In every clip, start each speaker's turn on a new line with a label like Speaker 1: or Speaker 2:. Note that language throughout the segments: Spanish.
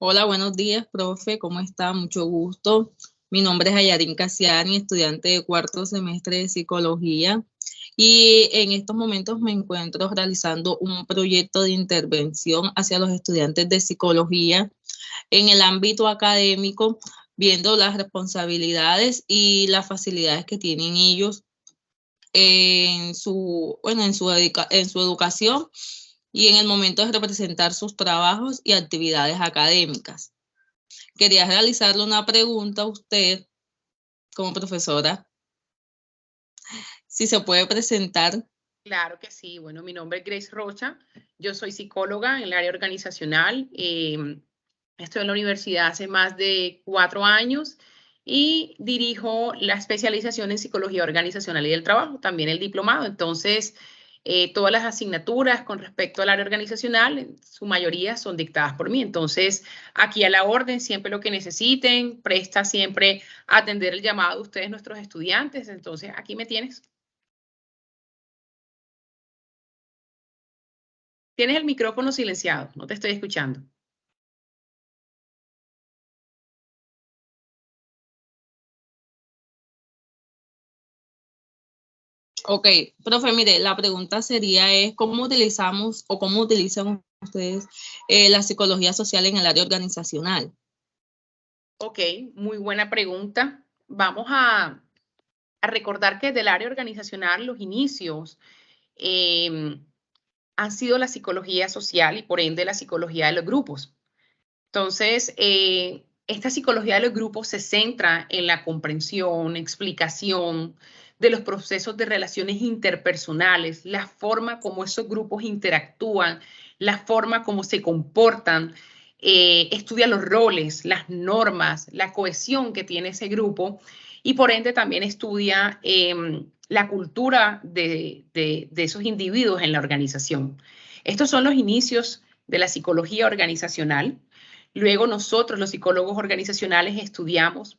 Speaker 1: Hola, buenos días, profe. ¿Cómo está? Mucho gusto. Mi nombre es Ayarín Casiani, estudiante de cuarto semestre de psicología. Y en estos momentos me encuentro realizando un proyecto de intervención hacia los estudiantes de psicología en el ámbito académico, viendo las responsabilidades y las facilidades que tienen ellos en su educación y en el momento de representar sus trabajos y actividades académicas. Quería realizarle una pregunta a usted como profesora, si se puede presentar.
Speaker 2: Claro que sí. Bueno, mi nombre es Grace Rocha. Yo soy psicóloga en el área organizacional. Estoy en la universidad hace más de 4 años y dirijo la especialización en psicología organizacional y del trabajo, también el diplomado. Entonces, todas las asignaturas con respecto al área organizacional, en su mayoría son dictadas por mí. Entonces, aquí a la orden, siempre lo que necesiten, presta siempre a atender el llamado de ustedes, nuestros estudiantes. Entonces, aquí me tienes. Tienes el micrófono silenciado, no te estoy escuchando.
Speaker 1: Ok, profe, mire, la pregunta sería ¿cómo utilizamos o cómo utilizan ustedes la psicología social en el área organizacional?
Speaker 2: Ok, muy buena pregunta. Vamos a recordar que del área organizacional los inicios han sido la psicología social y por ende la psicología de los grupos. Entonces, esta psicología de los grupos se centra en la comprensión, explicación de los procesos de relaciones interpersonales, la forma como esos grupos interactúan, la forma como se comportan, estudia los roles, las normas, la cohesión que tiene ese grupo y por ende también estudia la cultura de esos individuos en la organización. Estos son los inicios de la psicología organizacional. Luego nosotros, los psicólogos organizacionales, estudiamos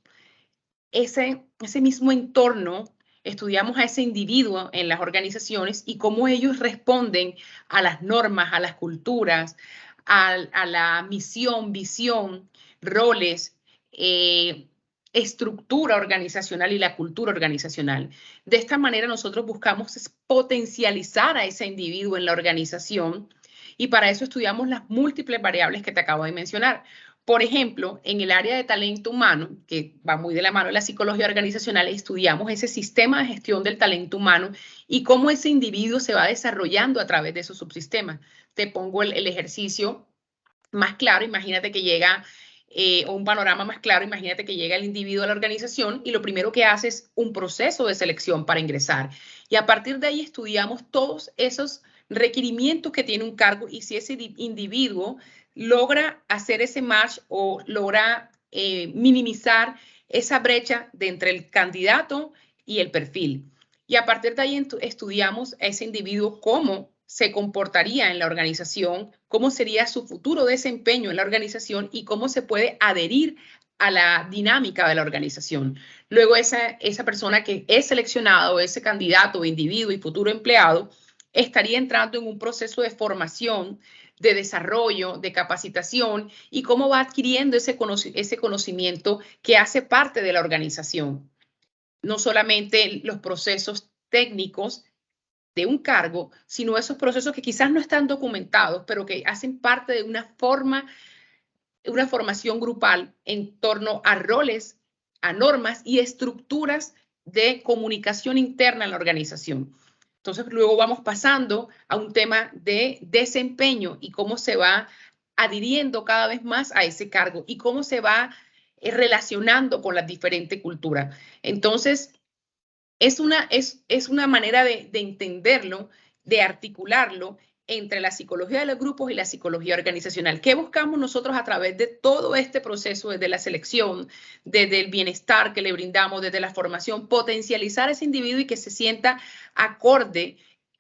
Speaker 2: ese mismo entorno, estudiamos a ese individuo en las organizaciones y cómo ellos responden a las normas, a las culturas, a la misión, visión, roles, estructura organizacional y la cultura organizacional. De esta manera nosotros buscamos potencializar a ese individuo en la organización y para eso estudiamos las múltiples variables que te acabo de mencionar. Por ejemplo, en el área de talento humano, que va muy de la mano de la psicología organizacional, estudiamos ese sistema de gestión del talento humano y cómo ese individuo se va desarrollando a través de esos subsistemas. Te pongo el ejercicio más claro, imagínate que llega, o un panorama más claro, imagínate que llega el individuo a la organización y lo primero que hace es un proceso de selección para ingresar. Y a partir de ahí estudiamos todos esos requerimientos que tiene un cargo y si ese individuo logra hacer ese match o logra minimizar esa brecha de entre el candidato y el perfil. Y a partir de ahí estudiamos a ese individuo cómo se comportaría en la organización, cómo sería su futuro desempeño en la organización y cómo se puede adherir a la dinámica de la organización. Luego esa persona que es seleccionado, ese candidato, individuo y futuro empleado, estaría entrando en un proceso de formación, de desarrollo, de capacitación y cómo va adquiriendo ese conocimiento que hace parte de la organización. No solamente los procesos técnicos de un cargo, sino esos procesos que quizás no están documentados, pero que hacen parte de una formación grupal en torno a roles, a normas y estructuras de comunicación interna en la organización. Entonces, luego vamos pasando a un tema de desempeño y cómo se va adhiriendo cada vez más a ese cargo y cómo se va relacionando con las diferentes culturas. Entonces, es una manera de entenderlo, de articularlo entre la psicología de los grupos y la psicología organizacional. ¿Qué buscamos nosotros a través de todo este proceso, desde la selección, desde el bienestar que le brindamos, desde la formación, potencializar a ese individuo y que se sienta acorde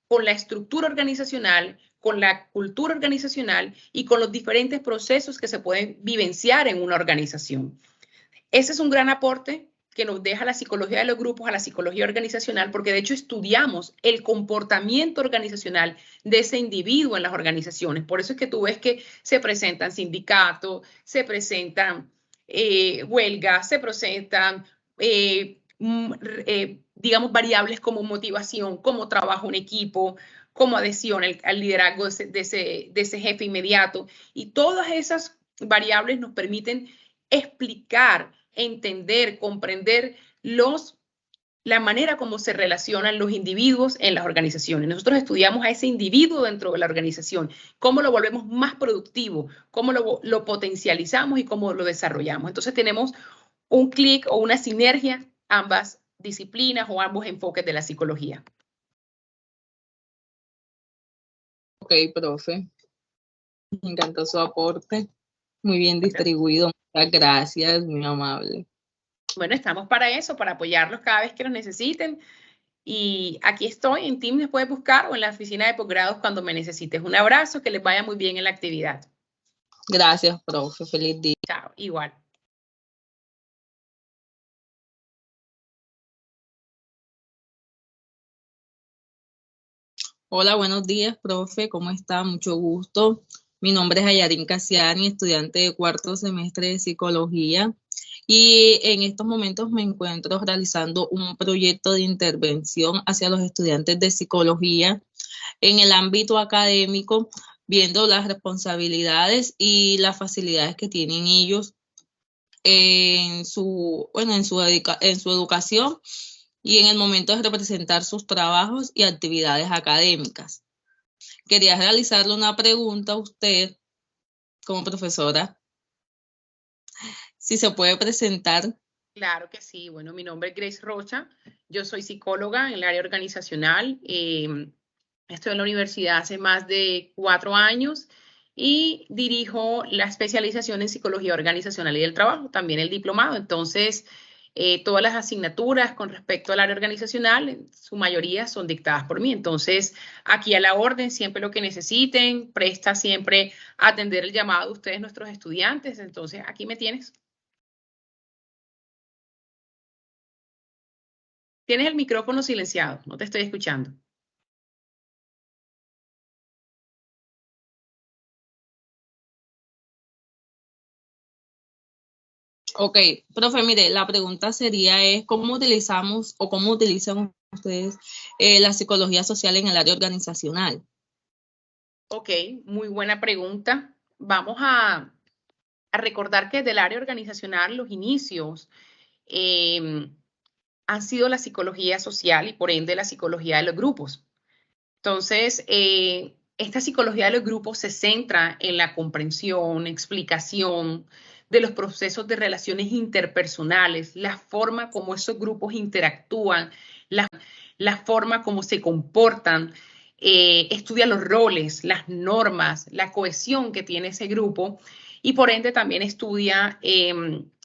Speaker 2: con la estructura organizacional, con la cultura organizacional y con los diferentes procesos que se pueden vivenciar en una organización? Ese es un gran aporte que nos deja la psicología de los grupos a la psicología organizacional, porque de hecho estudiamos el comportamiento organizacional de ese individuo en las organizaciones. Por eso es que tú ves que se presentan sindicatos, se presentan huelgas, se presentan, digamos, variables como motivación, como trabajo en equipo, como adhesión al liderazgo de ese jefe inmediato. Y todas esas variables nos permiten explicar, entender, comprender la manera como se relacionan los individuos en las organizaciones. Nosotros estudiamos a ese individuo dentro de la organización, cómo lo volvemos más productivo, cómo lo potencializamos y cómo lo desarrollamos. Entonces tenemos un clic o una sinergia, ambas disciplinas o ambos enfoques de la psicología.
Speaker 1: Ok, profe. Me encantó su aporte. Muy bien distribuido. Muchas gracias, muy amable.
Speaker 2: Bueno, estamos para eso, para apoyarlos cada vez que los necesiten. Y aquí estoy, en Teams me puedes buscar o en la oficina de posgrados cuando me necesites. Un abrazo, que les vaya muy bien en la actividad.
Speaker 1: Gracias, profe. Feliz día.
Speaker 2: Chao, igual.
Speaker 1: Hola, buenos días, profe. ¿Cómo está? Mucho gusto. Mi nombre es Ayarín Casiani, estudiante de cuarto semestre de psicología. Y en estos momentos me encuentro realizando un proyecto de intervención hacia los estudiantes de psicología en el ámbito académico, viendo las responsabilidades y las facilidades que tienen ellos en su educación y en el momento de representar sus trabajos y actividades académicas. Quería realizarle una pregunta a usted como profesora. Si se puede presentar.
Speaker 2: Claro que sí. Bueno, mi nombre es Grace Rocha. Yo soy psicóloga en el área organizacional. Estoy en la universidad hace más de 4 años y dirijo la especialización en psicología organizacional y del trabajo, también el diplomado. Entonces, todas las asignaturas con respecto al área organizacional, en su mayoría son dictadas por mí. Entonces, aquí a la orden, siempre lo que necesiten, presta siempre a atender el llamado de ustedes, nuestros estudiantes. Entonces, aquí me tienes. Tienes el micrófono silenciado, no te estoy escuchando.
Speaker 1: Ok, profe, mire, la pregunta sería ¿cómo utilizamos o cómo utilizan ustedes la psicología social en el área organizacional?
Speaker 2: Ok, muy buena pregunta. Vamos a recordar que del área organizacional los inicios han sido la psicología social y por ende la psicología de los grupos. Entonces, esta psicología de los grupos se centra en la comprensión, explicación de los procesos de relaciones interpersonales, la forma como esos grupos interactúan, la forma como se comportan, estudia los roles, las normas, la cohesión que tiene ese grupo y por ende también estudia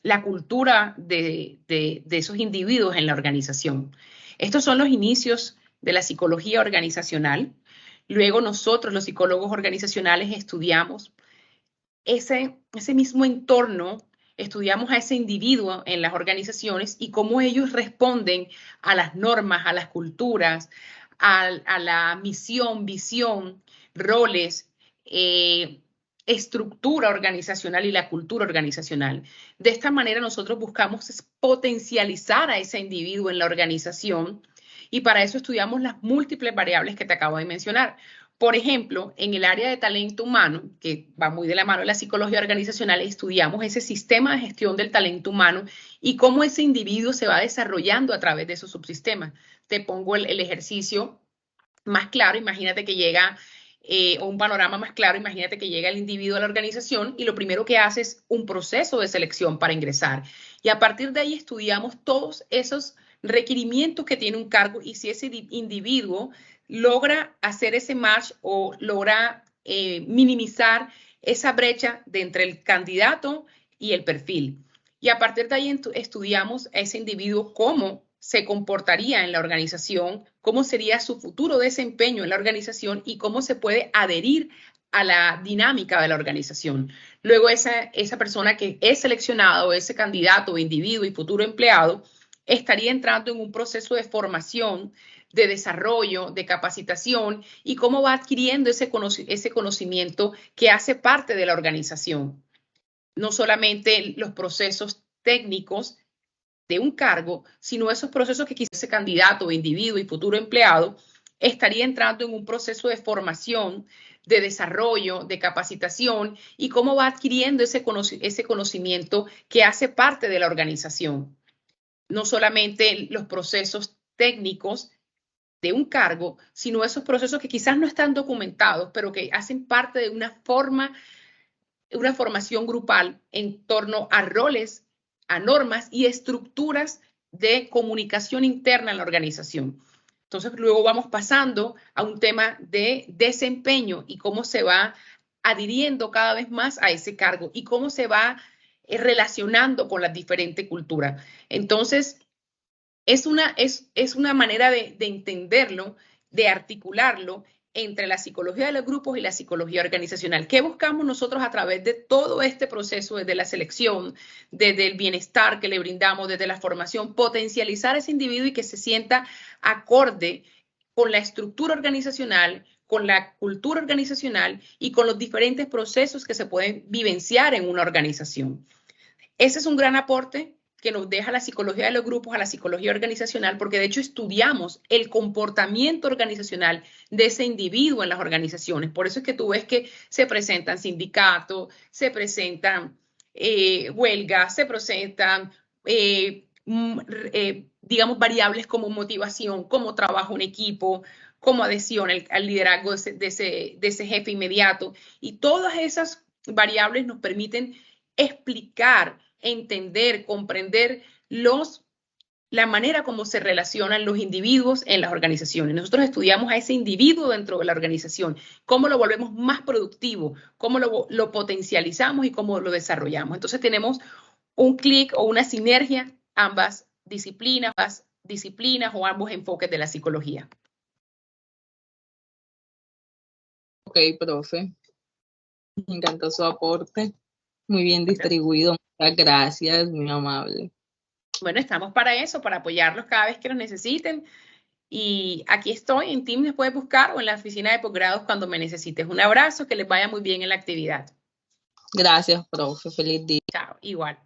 Speaker 2: la cultura de esos individuos en la organización. Estos son los inicios de la psicología organizacional. Luego nosotros, los psicólogos organizacionales, estudiamos ese mismo entorno, estudiamos a ese individuo en las organizaciones y cómo ellos responden a las normas, a las culturas, a la misión, visión, roles, estructura organizacional y la cultura organizacional. De esta manera nosotros buscamos potencializar a ese individuo en la organización y para eso estudiamos las múltiples variables que te acabo de mencionar. Por ejemplo, en el área de talento humano, que va muy de la mano de la psicología organizacional, estudiamos ese sistema de gestión del talento humano y cómo ese individuo se va desarrollando a través de esos subsistemas. Te pongo el ejercicio más claro, imagínate que llega, o un panorama más claro, imagínate que llega el individuo a la organización y lo primero que hace es un proceso de selección para ingresar. Y a partir de ahí estudiamos todos esos requerimientos que tiene un cargo y si ese individuo logra hacer ese match o logra minimizar esa brecha de entre el candidato y el perfil. Y a partir de ahí estudiamos a ese individuo cómo se comportaría en la organización, cómo sería su futuro desempeño en la organización y cómo se puede adherir a la dinámica de la organización. Luego esa persona que es seleccionada o ese candidato o individuo y futuro empleado estaría entrando en un proceso de formación, de desarrollo, de capacitación y cómo va adquiriendo ese conocimiento que hace parte de la organización. No solamente los procesos técnicos de un cargo, sino esos procesos que quizás ese candidato, individuo y futuro empleado estaría entrando en un proceso de formación, de desarrollo, de capacitación y cómo va adquiriendo ese conocimiento que hace parte de la organización. No solamente los procesos técnicos de un cargo, sino esos procesos que quizás no están documentados, pero que hacen parte de una formación grupal en torno a roles, a normas y estructuras de comunicación interna en la organización. Entonces, luego vamos pasando a un tema de desempeño y cómo se va adhiriendo cada vez más a ese cargo y cómo se va relacionando con las diferentes culturas. Entonces, es una manera de entenderlo, de articularlo entre la psicología de los grupos y la psicología organizacional. ¿Qué buscamos nosotros a través de todo este proceso, desde la selección, desde el bienestar que le brindamos, desde la formación? Potencializar a ese individuo y que se sienta acorde con la estructura organizacional, con la cultura organizacional y con los diferentes procesos que se pueden vivenciar en una organización. Ese es un gran aporte que nos deja la psicología de los grupos a la psicología organizacional, porque de hecho estudiamos el comportamiento organizacional de ese individuo en las organizaciones. Por eso es que tú ves que se presentan sindicatos, se presentan huelgas, se presentan, digamos, variables como motivación, como trabajo en equipo, como adhesión al liderazgo de ese jefe inmediato. Y todas esas variables nos permiten explicar, entender, comprender la manera como se relacionan los individuos en las organizaciones. Nosotros estudiamos a ese individuo dentro de la organización, cómo lo volvemos más productivo, cómo lo potencializamos y cómo lo desarrollamos. Entonces tenemos un clic o una sinergia, ambas disciplinas o ambos enfoques de la psicología.
Speaker 1: Ok, profe. Me encantó su aporte. Muy bien distribuido. Muchas gracias, muy amable.
Speaker 2: Bueno, estamos para eso, para apoyarlos cada vez que los necesiten. Y aquí estoy, en Teams me puedes buscar o en la oficina de posgrados cuando me necesites. Un abrazo, que les vaya muy bien en la actividad.
Speaker 1: Gracias, profe. Feliz día.
Speaker 2: Chao, igual.